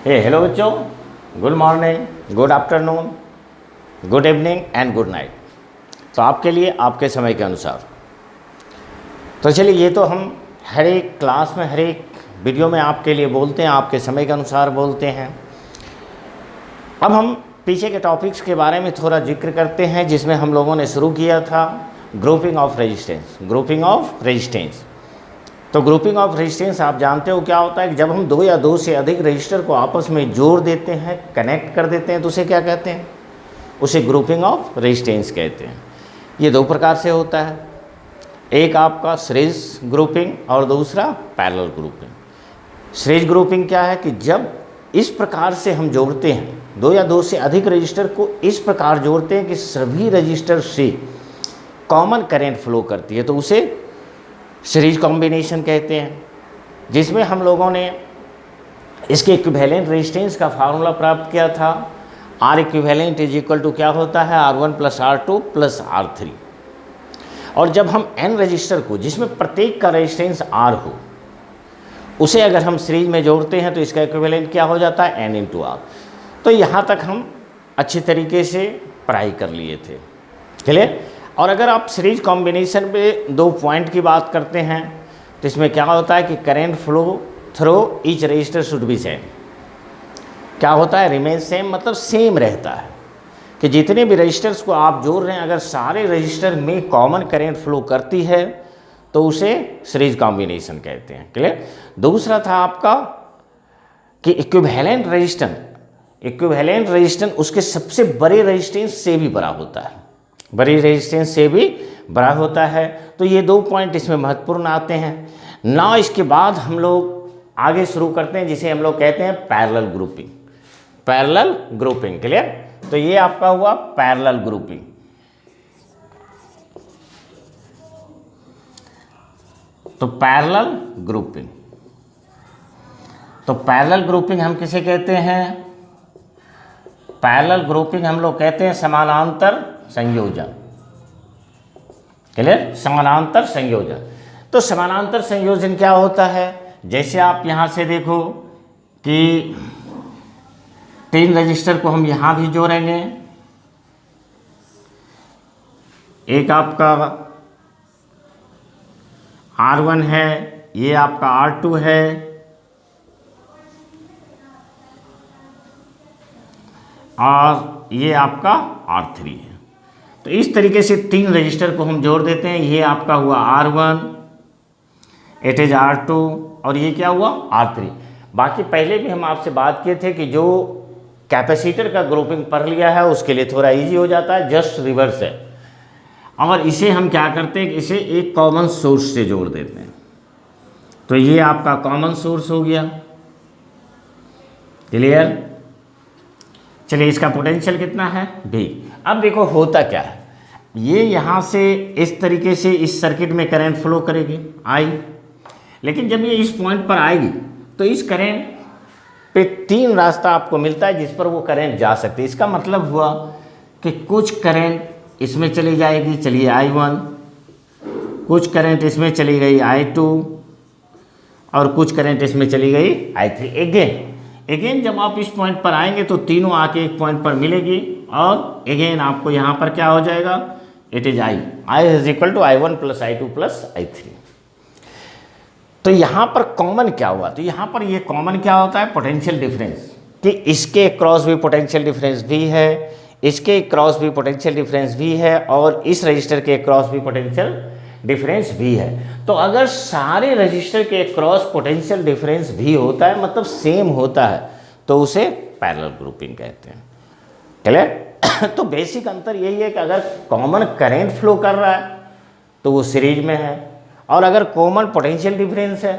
Hello बच्चों, good morning, good afternoon, good evening and good night. तो आपके लिए आपके समय के अनुसार। तो चलिए, ये तो हम हर एक क्लास में, हर एक वीडियो में आपके लिए बोलते हैं, आपके समय के अनुसार बोलते हैं। अब हम पीछे के टॉपिक्स के बारे में थोड़ा जिक्र करते हैं, जिसमें हम लोगों ने शुरू किया था grouping of resistance. Grouping of resistance, तो ग्रुपिंग ऑफ रेजिस्टेंस आप जानते हो क्या होता है कि जब हम दो या दो से अधिक रजिस्टर को आपस में जोड़ देते हैं, कनेक्ट कर देते हैं, तो उसे क्या कहते हैं? उसे ग्रुपिंग ऑफ रेजिस्टेंस कहते हैं। ये दो प्रकार से होता है, एक आपका सीरीज ग्रुपिंग और दूसरा पैरेलल ग्रुपिंग। सीरीज ग्रुपिंग क्या है कि जब इस प्रकार से हम जोड़ते हैं, दो या दो से अधिक रजिस्टर को इस प्रकार जोड़ते हैं कि सभी रजिस्टर से कॉमन करंट फ्लो करती है, तो उसे सीरीज कॉम्बिनेशन कहते हैं। जिसमें हम लोगों ने इसके इक्विवेलेंट रेजिस्टेंस का फार्मूला प्राप्त किया था। R equivalent is equal to क्या होता है? R1 plus R2 plus R3। और जब हम n रजिस्टर को, जिसमें प्रत्येक का रेजिस्टेंस R हो, उसे अगर हम सीरीज में जोड़ते हैं तो इसका इक्विवेलेंट क्या हो जाता है? N into R। तो यहाँ तक हम अच्छी तरीके से पढ़ाई कर लिए थे, क्लियर। और अगर आप सीरीज कॉम्बिनेशन में दो पॉइंट की बात करते हैं तो इसमें क्या होता है कि current flow through each resistor should be same. क्या होता है? रिमेन सेम, मतलब सेम रहता है कि जितने भी रजिस्टर्स को आप जोड़ रहे हैं, अगर सारे रजिस्टर में कॉमन करंट फ्लो करती है तो उसे सीरीज कॉम्बिनेशन कहते हैं, क्लियर। दूसरा था आपका कि इक्विवेलेंट रेजिस्टेंस। इक्विवेलेंट रेजिस्टेंस उसके सबसे बड़े रेजिस्टेंस से भी बड़ा होता है, बड़ी रेजिस्टेंस से भी बड़ा होता है। तो ये दो पॉइंट इसमें महत्वपूर्ण आते हैं ना। इसके बाद हम लोग आगे शुरू करते हैं, जिसे हम लोग कहते हैं parallel grouping. Parallel grouping, clear. तो ये आपका हुआ पैरेलल ग्रुपिंग। तो पैरेलल ग्रुपिंग, तो पैरेलल ग्रुपिंग हम किसे कहते हैं? पैरेलल ग्रुपिंग हम लोग कहते हैं समानांतर संयोजन, क्लियर। समानांतर संयोजन, तो समानांतर संयोजन क्या होता है? जैसे आप यहाँ से देखो कि तीन रजिस्टर को हम यहाँ भी जोड़ेंगे। एक आपका R1 है, ये आपका R2 है, और ये आपका R3 है। तो इस तरीके से तीन रजिस्टर को हम जोड़ देते हैं। ये आपका हुआ R1, इट इज R2, और ये क्या हुआ? R3। बाकी पहले भी हम आपसे बात किए थे कि जो कैपेसिटर का ग्रुपिंग पढ़ लिया है उसके लिए थोड़ा इजी हो जाता है, जस्ट रिवर्स है। और इसे हम क्या करते हैं कि इसे एक कॉमन सोर्स से जोड़ देते हैं। तो ये आपका कॉमन सोर्स हो गया, क्लियर। चलिए, इसका पोटेंशियल कितना है? V। अब देखो होता क्या है, ये यहाँ से इस तरीके से इस सर्किट में करंट फ्लो करेगी I, लेकिन जब ये इस पॉइंट पर आएगी तो इस करंट पे तीन रास्ता आपको मिलता है जिस पर वो करंट जा सकती है। इसका मतलब हुआ कि कुछ करंट इसमें चली जाएगी, चलिए I1, कुछ करंट इसमें चली गई I2, और कुछ करंट इसमें चली गई I3। अगेन जब आप इस पॉइंट पर आएंगे तो तीनों आके एक पॉइंट पर मिलेगी, और अगेन आपको यहाँ पर क्या हो जाएगा? It is I is equal to I1 plus I2 plus I3। तो यहाँ पर कॉमन क्या हुआ? तो यहाँ पर ये कॉमन क्या होता है? पोटेंशियल डिफरेंस, कि इसके क्रॉस भी पोटेंशियल डिफरेंस भी है, इसके क्रॉस भी पोटेंशियल डिफरेंस भी है, और इस रजिस्टर के क्रॉस भी पोटेंशियल डिफरेंस भी है। तो अगर सारे रजिस्टर के क्रॉस पोटेंशियल डिफरेंस भी होता है, मतलब सेम होता है, तो उसे पैरेलल ग्रुपिंग कहते हैं, क्लियर। तो बेसिक अंतर यही है कि अगर कॉमन करंट फ्लो कर रहा है तो वो सीरीज में है, और अगर कॉमन पोटेंशियल डिफरेंस है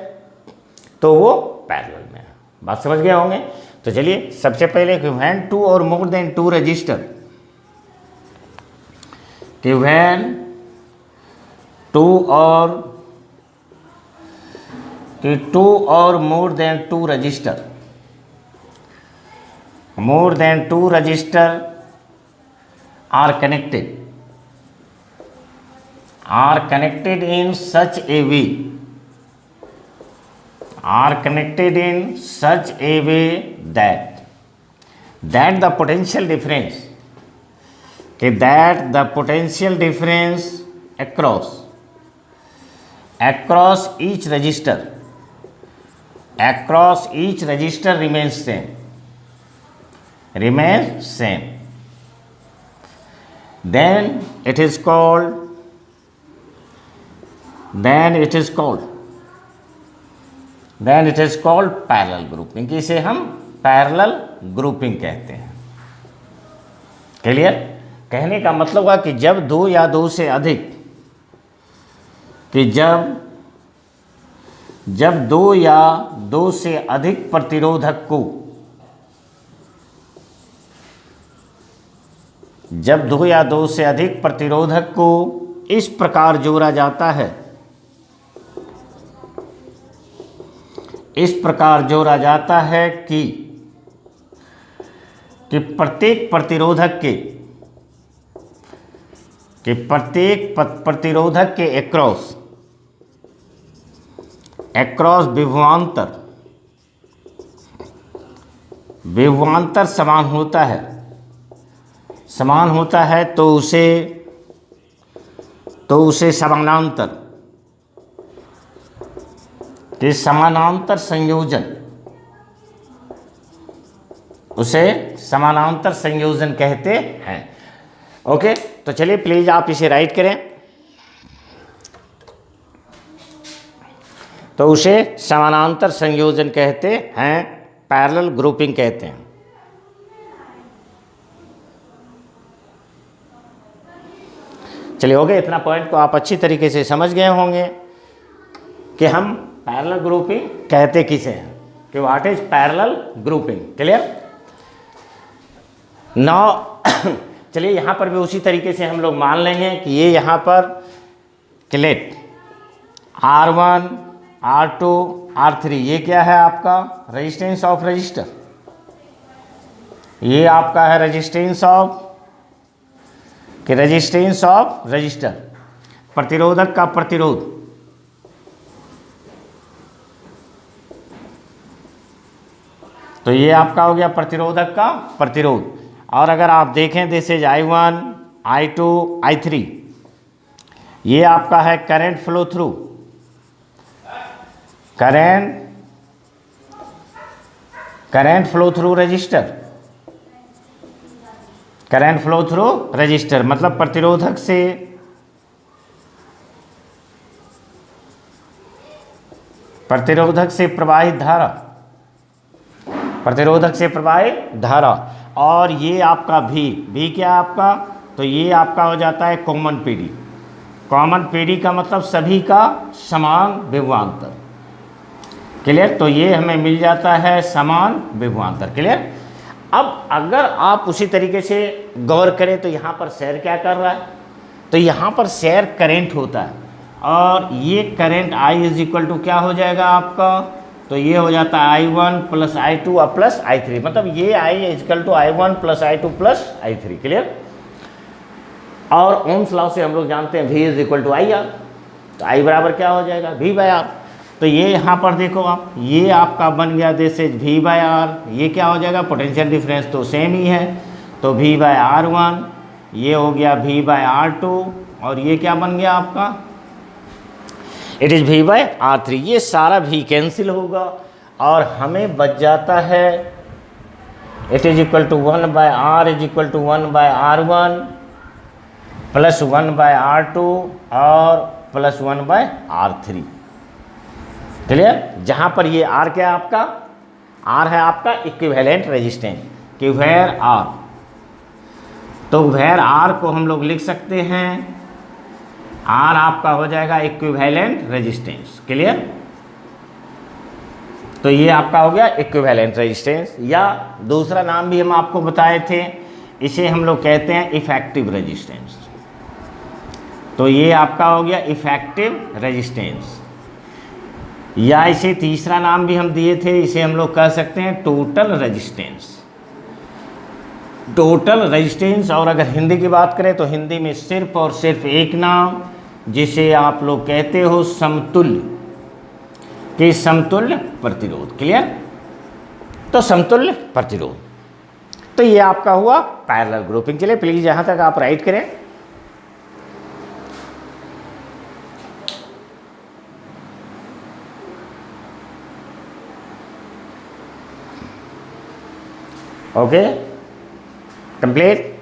तो वो पैरेलल में है। बात समझ गए होंगे। तो चलिए, सबसे पहले कि व्हेन टू और मोर देन टू रजिस्टर, कि व्हेन टू और more than two resistor, more than two register are connected in such a way are connected in such a way that the potential difference, that the potential difference across each register remains same, then it is called parallel grouping. इसे हम parallel grouping कहते हैं। Clear? कहने का मतलब हुआ कि जब दो या दो से अधिक प्रतिरोधक को इस प्रकार जोड़ा जाता है कि प्रत्येक प्रतिरोधक के एक्रॉस विभवांतर समान होता है तो उसे समानांतर संयोजन कहते हैं। ओके, तो चलिए प्लीज आप इसे राइट करें। तो उसे समानांतर संयोजन कहते हैं, पैरेलल ग्रुपिंग कहते हैं। चलिए, हो गया इतना पॉइंट तो आप अच्छी तरीके से समझ गए होंगे कि हम पैरेलल ग्रुपिंग कहते किसे हैं, कि what is parallel grouping. Clear? Now चलिए यहाँ पर भी उसी तरीके से हम लोग मान लेंगे कि ये यहाँ पर क्लेट R1 R2 R3 ये क्या है आपका रेजिस्टेंस ऑफ रजिस्टर, ये आपका है रेजिस्टेंस ऑफ रजिस्टर, प्रतिरोधक का प्रतिरोध। तो ये आपका हो गया प्रतिरोधक का प्रतिरोध। और अगर आप देखें this is I1 I2 I3, ये आपका है करंट फ्लो थ्रू रजिस्टर, मतलब प्रतिरोधक से प्रवाहित धारा। और ये आपका भी क्या है आपका, तो ये आपका हो जाता है कॉमन पीडी का मतलब सभी का समान विभवांतर। क्लियर? तो ये हमें मिल जाता है समान विभवांतर। क्लियर? अब अगर आप उसी तरीके से गौर करें तो यहाँ पर शेयर क्या कर रहा है, तो यहाँ पर शेयर करंट होता है और ये current I is equal to क्या हो जाएगा आपका, तो ये हो जाता है I1 plus I2 plus I3, मतलब ये I is equal to I1 plus I2 plus I3। Clear? और ओम्स लॉ से हम लोग जानते हैं V is equal to IR, तो I बराबर क्या हो जाएगा V बाय R। तो ये यहाँ पर देखो आप, ये आपका बन गया this is V by R, ये क्या हो जाएगा पोटेंशियल डिफरेंस तो सेम ही है, तो V बाय R1, ये हो गया V बाय R2 और ये क्या बन गया आपका, it is V bye R3। ये सारा V कैंसिल होगा और हमें बच जाता है it is equal to 1 by R is equal to 1 by R1 plus 1 by R2 और प्लस 1 बाय R3। क्लियर? जहाँ पर ये R क्या है आपका, R है आपका इक्विवेलेंट रेजिस्टेंस, कि वेयर R, तो वेयर R को हम लोग लिख सकते हैं R आपका हो जाएगा इक्विवेलेंट रेजिस्टेंस। क्लियर? तो ये आपका हो गया इक्विवेलेंट रेजिस्टेंस, या दूसरा नाम भी हम आपको बताए थे, इसे हम लोग कहते हैं इफेक्टिव रेजिस्टेंस। तो ये आपका हो गया इफेक्टिव रेजिस्टेंस, या इसे तीसरा नाम भी हम दिए थे, इसे हम लोग कह सकते हैं टोटल रेजिस्टेंस। और अगर हिंदी की बात करें तो हिंदी में सिर्फ और सिर्फ एक नाम, जिसे आप लोग कहते हो समतुल्य कि समतुल्य प्रतिरोध। क्लियर? तो समतुल्य प्रतिरोध, तो ये आपका हुआ पैरेलल ग्रुपिंग। चलिए प्लीज यहां तक आप राइट करें। Okay, complete.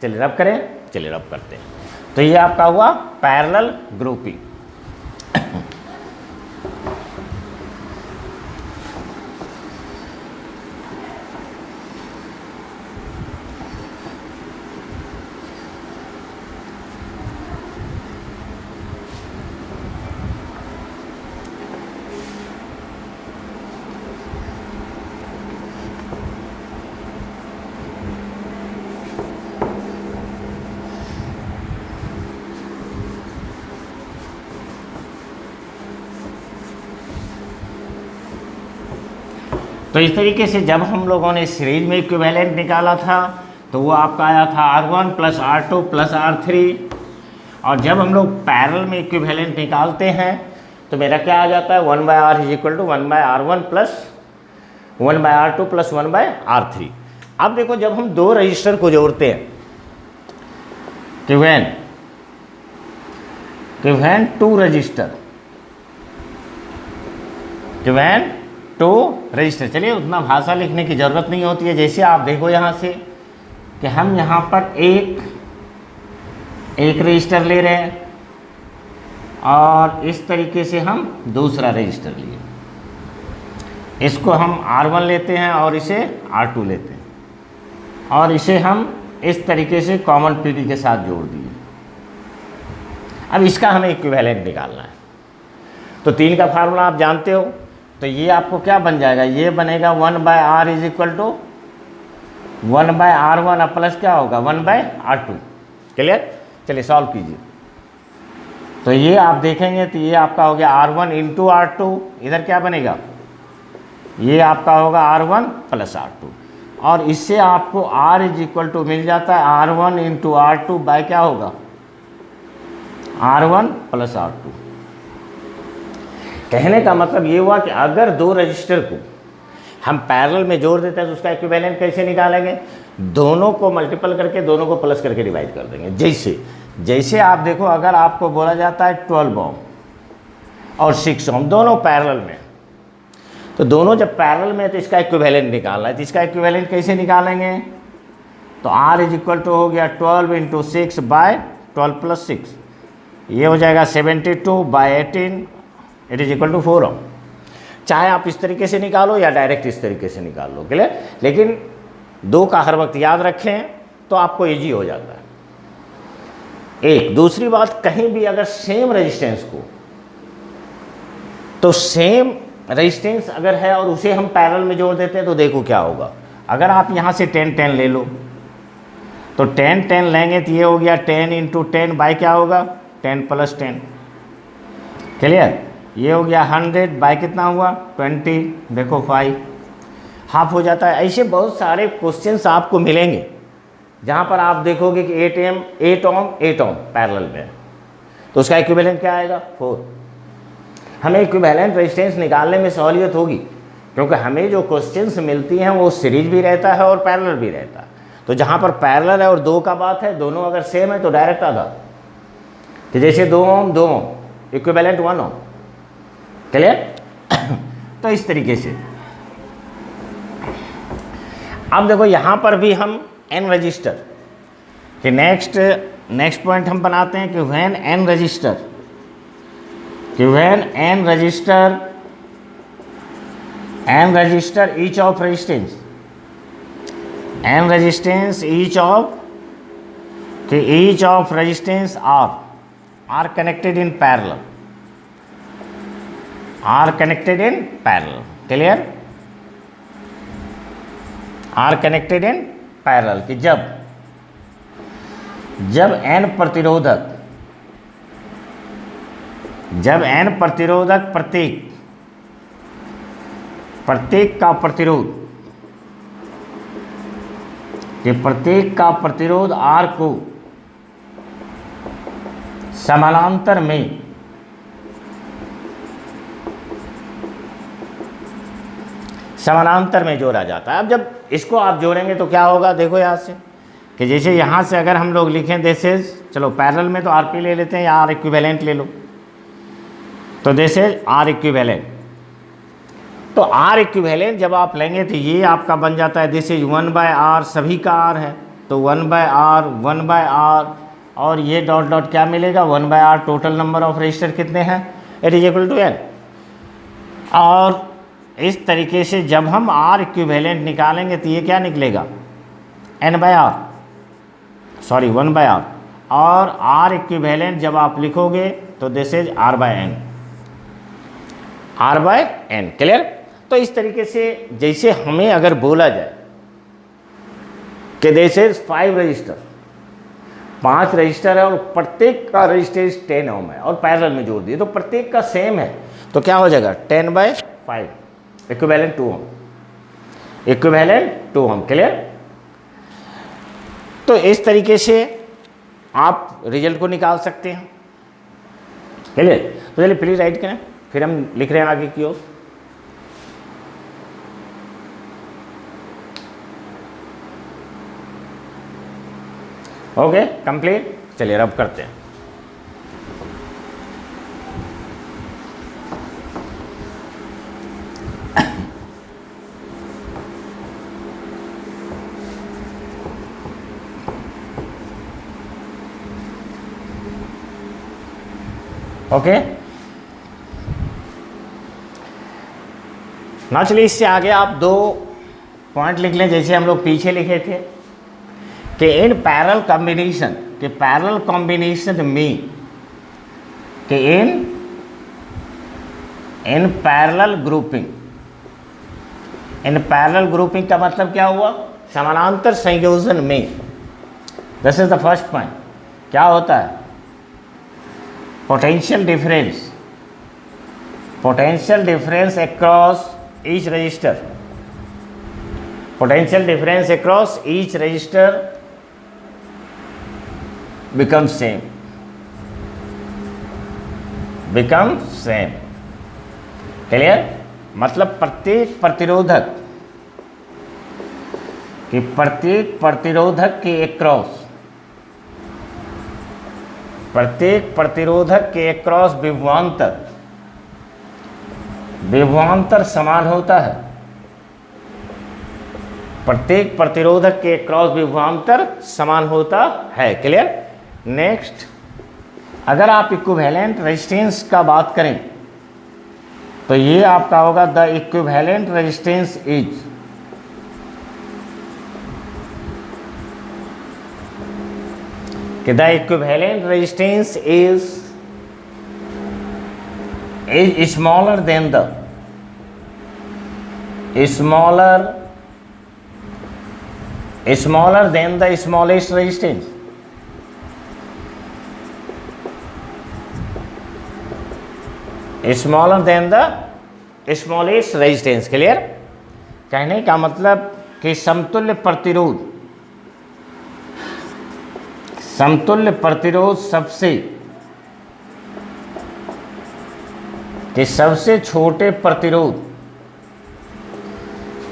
चलिए रब करें, चलिए रब करते हैं। तो ये आपका हुआ पैरेलल ग्रुपिंग। तो इस तरीके से जब हम लोगों ने सीरीज में इक्विवेलेंट निकाला था तो वो आपका आया था R1 plus R2 plus R3, और जब हम लोग पैरेलल में इक्विवेलेंट निकालते हैं तो मेरा क्या आ जाता है 1/R is equal to 1/R1 plus 1/R2 plus 1/R3। अब देखो जब हम दो रजिस्टर को जोड़ते हैं कि व्हेन टू रजिस्टर, चलिए उतना भाषा लिखने की ज़रूरत नहीं होती है। जैसे आप देखो यहाँ से कि हम यहाँ पर एक रजिस्टर ले रहे हैं और इस तरीके से हम दूसरा रजिस्टर लिए, इसको हम R1 लेते हैं और इसे R2 लेते हैं और इसे हम इस तरीके से कॉमन PD के साथ जोड़ दिए। अब इसका हमें इक्विवेलेंट निकालना है। तो 3 का फार्मूला आप जानते हो, तो ये आपको क्या बन जाएगा, ये बनेगा 1/R is equal to 1/R1 अब प्लस क्या होगा 1/R2। क्लियर? चलिए सॉल्व कीजिए। तो ये आप देखेंगे तो ये आपका हो गया R1 इंटू R2, इधर क्या बनेगा, ये आपका होगा R1 प्लस R2, और इससे आपको R इज इक्वल टू मिल जाता है R1 इंटू R2 बाय क्या होगा R1 प्लस R2। कहने का मतलब ये हुआ कि अगर दो रजिस्टर को हम पैरेलल में जोड़ देते हैं तो उसका इक्विवेलेंट कैसे निकालेंगे, दोनों को मल्टीपल करके दोनों को प्लस करके डिवाइड कर देंगे। जैसे आप देखो अगर आपको बोला जाता है 12 ओम और 6 ओम दोनों पैरेलल में, तो दोनों जब पैरेलल में तो इसका इक्विवेलेंट निकालना है। तो इसका इक्विवेलेंट कैसे निकालेंगे, तो R इज इक्वल टू हो गया 12 इंटू 6 बाय 12 प्लस 6, ये हो जाएगा 72 by 18, it is equal to 4 ohm. चाहे आप इस तरीके से निकालो या डायरेक्ट इस तरीके से निकाल लो, क्लियर? लेकिन 2 का हर वक्त याद रखें तो आपको ईजी हो जाता है। एक दूसरी बात, कहीं भी अगर सेम रेजिस्टेंस को, तो सेम रेजिस्टेंस अगर है और उसे हम पैरेलल में जोड़ देते हैं तो देखो क्या होगा। अगर आप यहाँ से 10 ले लो तो 10 लेंगे तो ये हो गया 10 इंटू 10 बाय क्या होगा 10 प्लस 10। क्लियर? ये हो गया 100 बाय कितना हुआ 20, देखो 5 हाफ हो जाता है। ऐसे बहुत सारे क्वेश्चंस आपको मिलेंगे जहाँ पर आप देखोगे कि 8 ओम पैरेलल में, तो उसका इक्विवेलेंट क्या आएगा 4। हमें इक्विवेलेंट रेजिस्टेंस निकालने में सहूलियत होगी क्योंकि हमें जो क्वेश्चंस मिलती हैं वो सीरीज भी रहता है और पैरेलल भी रहता है। तो जहाँ पर पैरेलल है और 2 का बात है, दोनों अगर सेम है तो डायरेक्ट आधा, कि जैसे 2 ओम इक्विवेलेंट 1 ओम। क्लियर? तो इस तरीके से अब देखो यहाँ पर भी हम n रजिस्टर कि नेक्स्ट पॉइंट हम बनाते हैं कि when n resistor each of resistance each of resistance are connected in parallel, clear? Are connected in parallel कि जब n प्रतिरोधक प्रत्येक का प्रतिरोध R को समानांतर में समानांतर में जोड़ा जाता है। अब जब इसको आप जोड़ेंगे तो क्या होगा, देखो यहाँ से कि जैसे यहाँ से अगर हम लोग लिखें दिस इज, चलो पैरेलल में तो आर पी ले लेते हैं या आर इक्विवेलेंट ले लो, तो दिस इज आर इक्विवेलेंट। तो आर इक्विवेलेंट जब आप लेंगे तो ये आपका बन जाता है दिस इज 1/r, सभी का r है तो 1/r 1/r, और ये डॉट डॉट क्या मिलेगा 1/r, total number of resistor कितने हैं, it is equal to n। और इस तरीके से जब हम आर इक्विवेलेंट निकालेंगे तो ये क्या निकलेगा n/r, सॉरी 1/r, और आर इक्विवेलेंट जब आप लिखोगे तो this is r/n, r/n। Clear. तो इस तरीके से जैसे हमें अगर बोला जाए कि दिस इज 5 रजिस्टर, 5 रजिस्टर है और प्रत्येक का रजिस्टेंस 10 ओम है और पैरेलल में जोड़ दिए तो प्रत्येक का सेम है, तो क्या हो जाएगा 10/5 इक्विवेलेंट 2 ओम, इक्विवेलेंट 2 ओम। क्लियर। तो इस तरीके से आप रिजल्ट को निकाल सकते हैं। क्लियर। तो चलिए प्लीज राइट करें, फिर हम लिख रहे हैं आगे की ओर। Okay complete. चलिए रब करते हैं। ओके ना, चलिए इससे आगे आप 2 पॉइंट लिख लें जैसे हम लोग पीछे लिखे थे कि इन पैरेलल कॉम्बिनेशन, के पैरेलल कॉम्बिनेशन में, कि in parallel grouping, in parallel grouping का मतलब क्या हुआ, समानांतर संयोजन में। This is the first point. क्या होता है potential difference, potential difference across each resistor, potential difference across each register becomes same, clear. मतलब प्रत्येक प्रतिरोधक कि प्रत्येक प्रतिरोधक के अक्रॉस, प्रत्येक प्रतिरोधक के अक्रॉस विभवांतर, विभवांतर समान होता है, प्रत्येक प्रतिरोधक के क्रॉस विभवांतर समान होता है। क्लियर। नेक्स्ट, अगर आप इक्विवेलेंट रेजिस्टेंस का बात करें तो ये आपका होगा द इक्विवेलेंट रेजिस्टेंस इज, कि the equivalent resistance is smaller than the smaller than the smallest resistance, smaller than the smallest resistance। Clear. कहने का मतलब कि समतुल्य प्रतिरोध, समतुल्य प्रतिरोध सबसे, कि सबसे छोटे प्रतिरोध,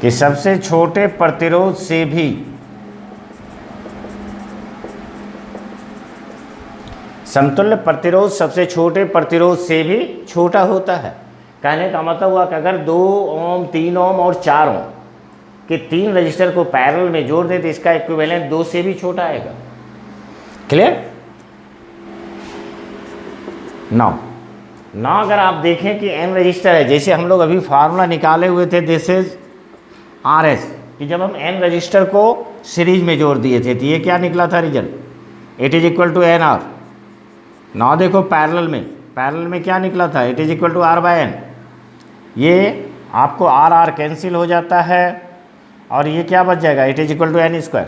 कि सबसे छोटे प्रतिरोध से भी समतुल्य प्रतिरोध सबसे छोटे प्रतिरोध से भी छोटा होता है। कहने का मतलब हुआ कि अगर 2 ओम 3 ओम और 4 ओम के 3 रजिस्टर को पैरेलल में जोड़ दे तो इसका इक्विवेलेंट 2 से भी छोटा आएगा। क्लियर। ना अगर आप देखें कि n रजिस्टर है, जैसे हम लोग अभी फार्मूला निकाले हुए थे दिस इज RS, कि जब हम n रजिस्टर को सीरीज में जोड़ दिए थे तो ये क्या निकला था result, it is equal to NR। ना देखो पैरेलल में क्या निकला था, it is equal to R/n। ये आपको R कैंसिल हो जाता है और ये क्या बच जाएगा, it is equal to n²,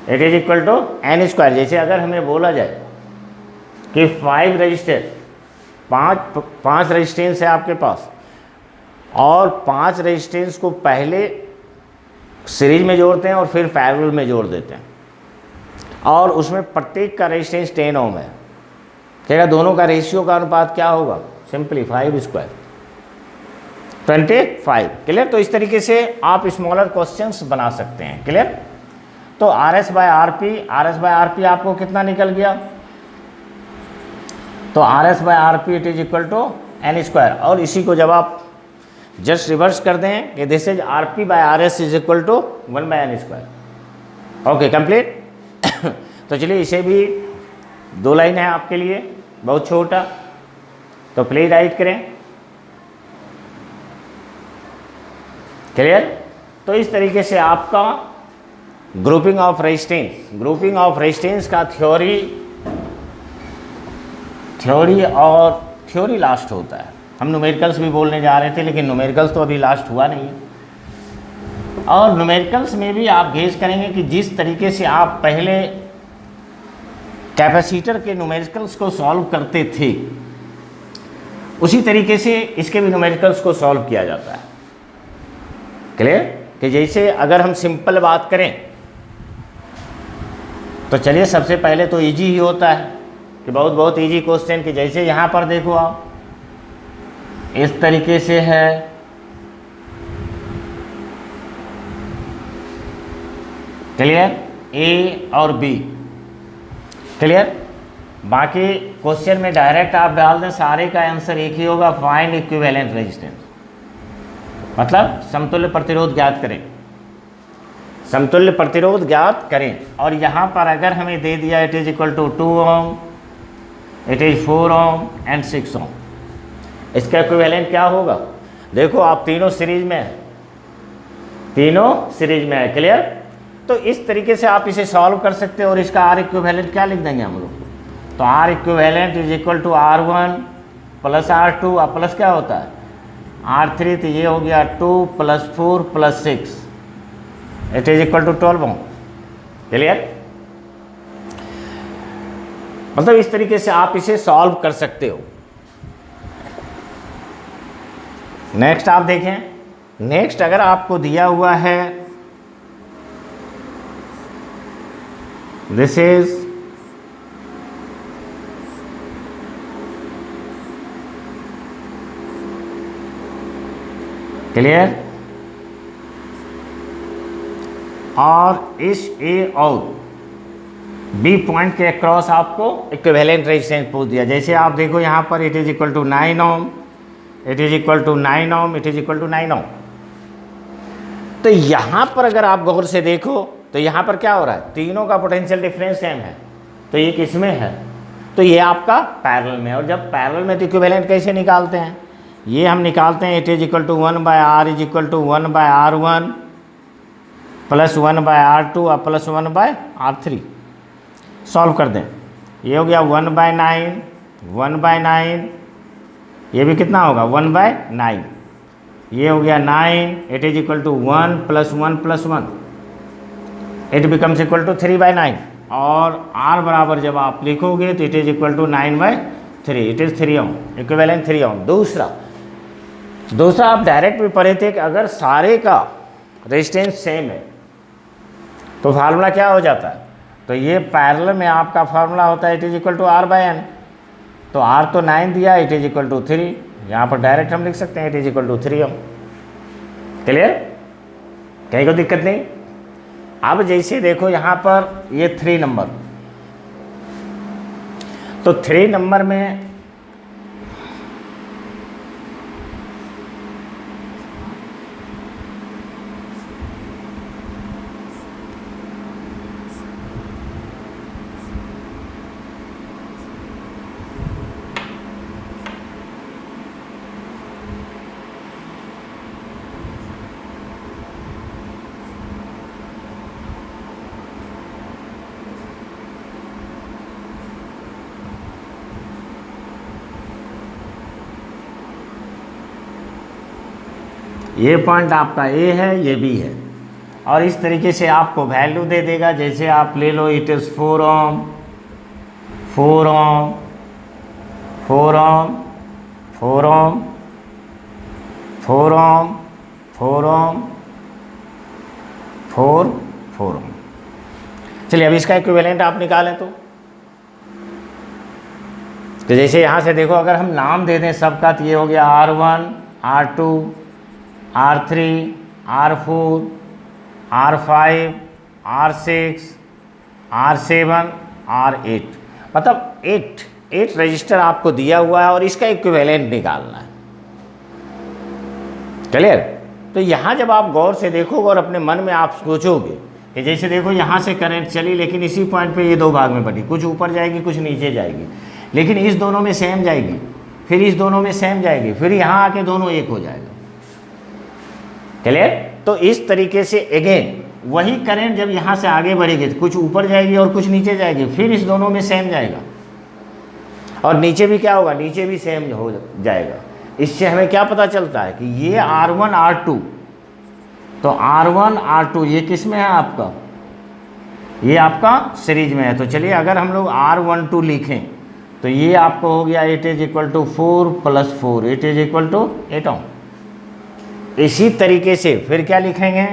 it is equal to n²। जैसे अगर हमें बोला जाए कि 5 रजिस्टर, 5 रजिस्टेंस है आपके पास और 5 रजिस्टेंस को पहले सीरीज में जोड़ते हैं और फिर पैरेलल में जोड़ देते हैं और उसमें प्रत्येक का रेजिस्टेंस 10 ओम है, क्या दोनों का रेशियो का अनुपात क्या होगा, सिंपली 5²। 25। क्लियर। तो इस तरीके से आप स्मॉलर क्वेश्चंस बना सकते हैं। क्लियर। तो R S by R P आपको कितना निकल गया? तो R S by R P it is equal to N square, और इसी को जब आप जस्ट रिवर्स कर दें कि this is R P by R S is equal to 1 by N square. Okay complete. तो चलिए इसे भी 2 लाइन है आपके लिए, बहुत छोटा, तो प्लीज राइट करें। क्लियर। तो इस तरीके से आपका ग्रुपिंग ऑफ रेजिस्टेंस का थ्योरी लास्ट होता है। हम न्यूमेरिकल्स भी बोलने जा रहे थे, लेकिन न्यूमेरिकल्स तो अभी लास्ट हुआ नहीं। और न्यूमेरिकल्स में भी आप गेस करेंगे कि जिस तरीके से आप पहले कैपेसिटर के न्यूमेरिकल्स को सॉल्व करते थे, उसी तरीके से इसके भी न्यूमेरिकल्स को सॉल्व किया जाता है। क्लियर। कि जैसे अगर हम सिंपल बात करें तो चलिए सबसे पहले तो इजी ही होता है कि बहुत इजी क्वेश्चन, कि जैसे यहाँ पर देखो आप इस तरीके से है, क्लियर, ए और बी। क्लियर। बाकी क्वेश्चन में डायरेक्ट आप डाल दें, सारे का आंसर एक ही होगा, फाइंड इक्विवेलेंट रेजिस्टेंस, मतलब समतुल्य प्रतिरोध ज्ञात करें, समतुल्य प्रतिरोध ज्ञात करें। और यहाँ पर अगर हमें दे दिया it is equal to 2 ohm, it is 4 ohm and 6 ohm, इसका इक्विवेलेंट क्या होगा? देखो आप तीनों सीरीज में है। क्लियर। तो इस तरीके से आप इसे सॉल्व कर सकते हो, और इसका आर इक्विवेलेंट क्या लिख देंगे हम लोग? तो R equivalent is equal to R1 plus R2, और प्लस क्या होता है R3, तो ये हो गया 2 + 4 + 6, it is equal to 12 ohm. Clear. मतलब इस तरीके से आप इसे सॉल्व कर सकते हो। नेक्स्ट आप देखें, नेक्स्ट अगर आपको दिया हुआ है दिस इज क्लियर, और इस ए और बी पॉइंट के अक्रॉस आपको इक्विवेलेंट रेजिस्टेंस पूछ दिया। जैसे आप देखो यहाँ पर it is equal to 9 ohm, it is equal to 9 ohm, it is equal to 9 ohm. तो यहाँ पर अगर आप गौर से देखो तो यहाँ पर क्या हो रहा है, तीनों का पोटेंशियल डिफरेंस सेम है, तो ये किसमें है? तो ये आपका पैरेलल में है। और जब पैरेलल में तो इक्विवेलेंट कैसे निकालते हैं? ये हम निकालते हैं it is equal to 1 by R is equal to 1 by R1 plus 1 by R2 और प्लस 1 बाय R3। सॉल्व कर दें, ये हो गया 1 बाय 9, ये भी कितना होगा 1 बाय 9, ये हो गया 9, it is equal to 1 plus 1 plus 1, it becomes equal to 3 by 9। और R बराबर जब आप लिखोगे तो it is equal to 9 by 3, it is 3 ohm, equivalent 3 ohm. दूसरा आप डायरेक्ट भी पढ़े थे कि अगर सारे का रेजिस्टेंस सेम है तो फार्मूला क्या हो जाता है? तो ये पैरेलल में आपका फार्मूला होता है it is equal to R by N. तो R तो 9 दिया, इट इज इक्वल टू 3, यहाँ पर डायरेक्ट हम लिख सकते हैं it is equal to 3 ohm. Clear, कहीं कोई दिक्कत नहीं। अब जैसे देखो यहाँ पर ये 3 नंबर, तो 3 नंबर में ये पॉइंट आपका ए है, ये बी है, और इस तरीके से आपको वैल्यू दे देगा। जैसे आप ले लो इट इज़ 4 ओम, 4 ओम, 4 ओम, 4 ओम, 4 ओम, 4 ओम, 4 ओम। चलिए अब इसका इक्विवेलेंट आप निकालें तो जैसे यहाँ से देखो अगर हम नाम दे दें सबका, तो ये हो गया R1, R2, R3, R4, R5, R6, R7, R8, मतलब 8 रजिस्टर आपको दिया हुआ है और इसका इक्विवेलेंट निकालना है। क्लियर? तो यहाँ जब आप गौर से देखोगे और अपने मन में आप सोचोगे कि जैसे देखो यहाँ से करंट चली, लेकिन इसी पॉइंट पे ये दो भाग में बटी, कुछ ऊपर जाएगी कुछ नीचे जाएगी, लेकिन इस दोनों में सेम जाएगी, फिर इस दोनों में सेम जाएगी, फिर यहाँ आके दोनों एक हो जाएगा। क्लियर? तो इस तरीके से अगेन वही करंट जब यहाँ से आगे बढ़ेगी तो कुछ ऊपर जाएगी और कुछ नीचे जाएगी, फिर इस दोनों में सेम जाएगा और नीचे भी क्या होगा, नीचे भी सेम हो जाएगा। इससे हमें क्या पता चलता है कि ये R1 R2, तो R1 R2 ये किस में है आपका, ये आपका सीरीज में है। तो चलिए अगर हम लोग R12 लिखें तो ये आपको हो गया 8 is equal to 4 plus 4, 8 is equal to 8 ohm. इसी तरीके से फिर क्या लिखेंगे,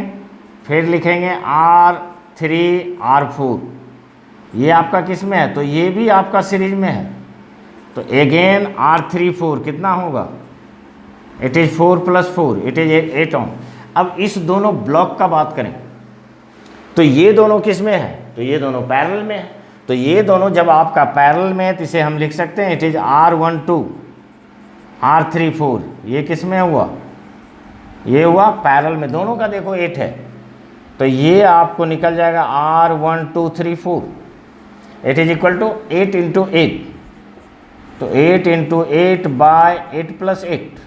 फिर लिखेंगे R3 R4, ये आपका किस में है, तो ये भी आपका सीरीज में है। तो अगेन R3 4 कितना होगा, it is 4 plus 4, it is 8 ओम। अब इस दोनों ब्लॉक का बात करें तो ये दोनों किस में है, तो ये दोनों पैरेलल में है। तो ये दोनों जब आपका पैरेलल में है तो इसे हम लिख सकते हैं इट इज़ R12 R3 4, ये किस में हुआ, ये हुआ पैरेलल में, दोनों का देखो 8 है। तो ये आपको निकल जाएगा R1 2 3 4, it is equal to 8 into 8, तो 8 into 8 by 8 plus 8,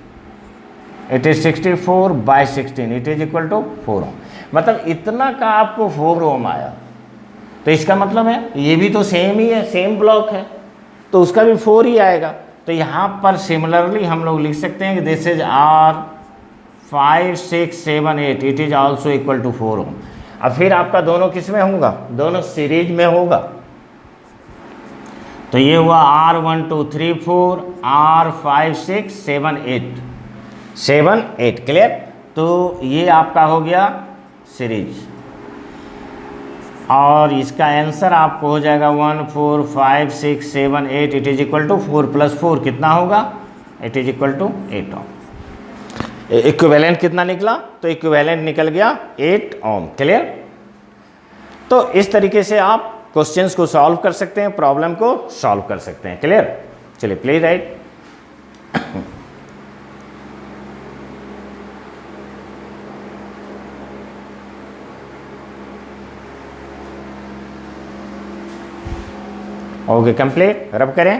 it is 64 by 16, it is equal to 4 ohm. मतलब इतना का आपको 4 ओम आया। तो इसका मतलब है ये भी तो सेम ही है, सेम ब्लॉक है, तो उसका भी 4 ही आएगा। तो यहाँ पर सिमिलरली हम लोग लिख सकते हैं कि this is R5 6 7 8, it is also equal to 4 ohm. अब फिर आपका दोनों किस में होगा, दोनों सीरीज में होगा। तो ये हुआ R1 2 3 4, R5 6 7 8, 7 8। क्लियर? तो ये आपका हो गया सीरीज और इसका आंसर आपको हो जाएगा 1 4 5 6 7 8, it is equal to 4 plus 4 कितना होगा, it is equal to 8 ohm. Equivalent कितना निकला, तो इक्विवेलेंट निकल गया 8 ओम। क्लियर? तो इस तरीके से आप क्वेश्चंस को सॉल्व कर सकते हैं, प्रॉब्लम को सॉल्व कर सकते हैं। क्लियर? चलिए प्लीज राइट। ओके कंप्लीट, रब करें।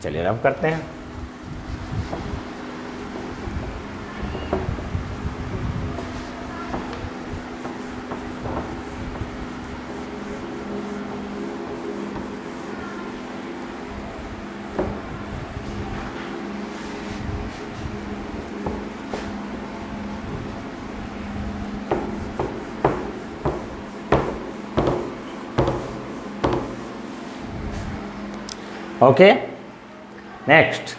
चलिए रब करते हैं। ओके नेक्स्ट,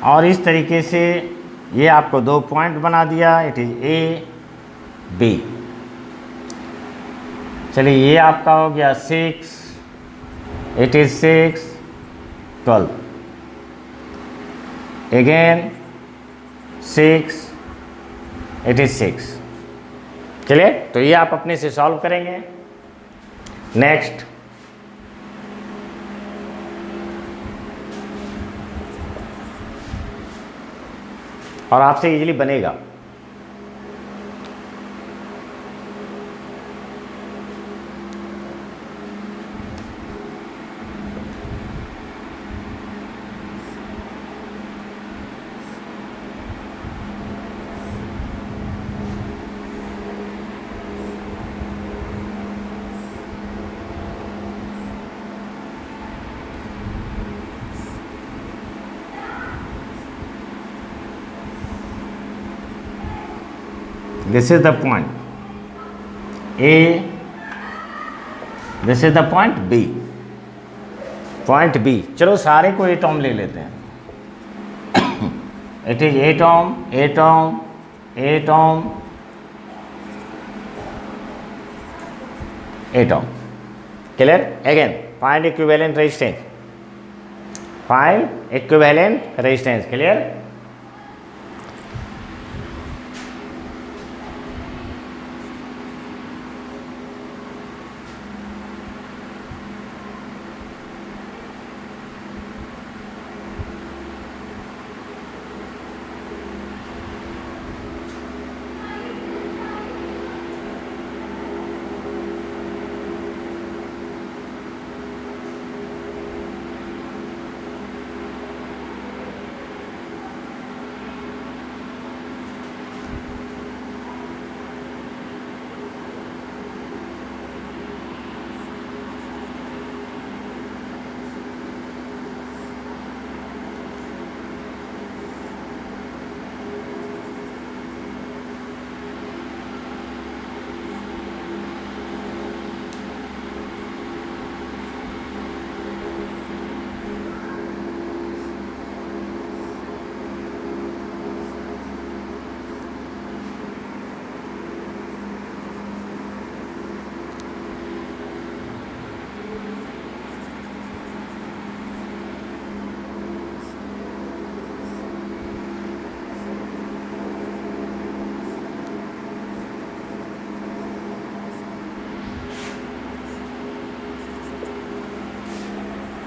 और इस तरीके से ये आपको 2 पॉइंट बना दिया, इट इज ए बी। चलिए ये आपका हो गया 6, it is 6 12, again 6, it is 6। चलिए तो ये आप अपने से सॉल्व करेंगे। नेक्स्ट, और आपसे इजीली बनेगा। This is the point A, this is the point B, point B. चलो सारे को एटॉम ले लेते हैं। It is atom, atom, atom, atom. Clear? Again find equivalent resistance, find equivalent resistance. Clear?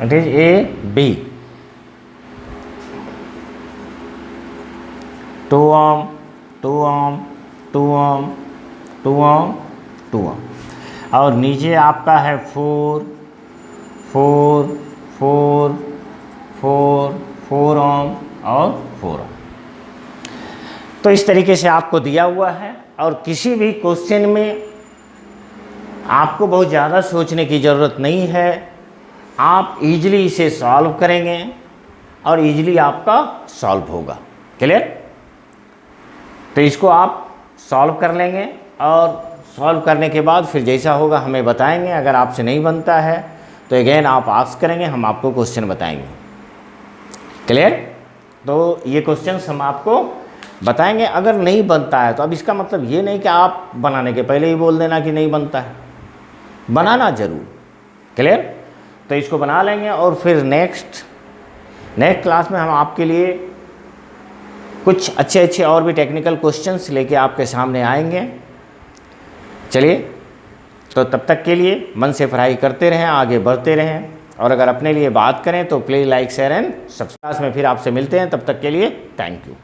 It is A, B. 2 ohm, 2 ohm, 2 ohm, 2 ohm, 2 ohm। और नीचे आपका है 4, 4, 4, 4, 4 ohm और 4 ohm। तो इस तरीके से आपको दिया हुआ है, और किसी भी क्वेश्चन में आपको बहुत ज़्यादा सोचने की ज़रूरत नहीं है। आप इजीली इसे सॉल्व करेंगे और इजीली आपका सॉल्व होगा। क्लियर? तो इसको आप सॉल्व कर लेंगे, और सॉल्व करने के बाद फिर जैसा होगा हमें बताएंगे। अगर आपसे नहीं बनता है तो अगेन आप आस्क करेंगे, हम आपको क्वेश्चन बताएंगे। क्लियर? तो ये क्वेश्चन हम आपको बताएंगे। अगर नहीं बनता है तो अब इसका मतलब ये नहीं कि आप बनाने के पहले ही बोल देना कि नहीं बनता है, बनाना जरूर। क्लियर? तो इसको बना लेंगे, और फिर नेक्स्ट क्लास में हम आपके लिए कुछ अच्छे और भी टेक्निकल क्वेश्चंस लेके आपके सामने आएंगे। चलिए, तो तब तक के लिए मन से पढ़ाई करते रहें, आगे बढ़ते रहें, और अगर अपने लिए बात करें तो please like, share and subscribe में फिर आपसे मिलते हैं। तब तक के लिए थैंक यू।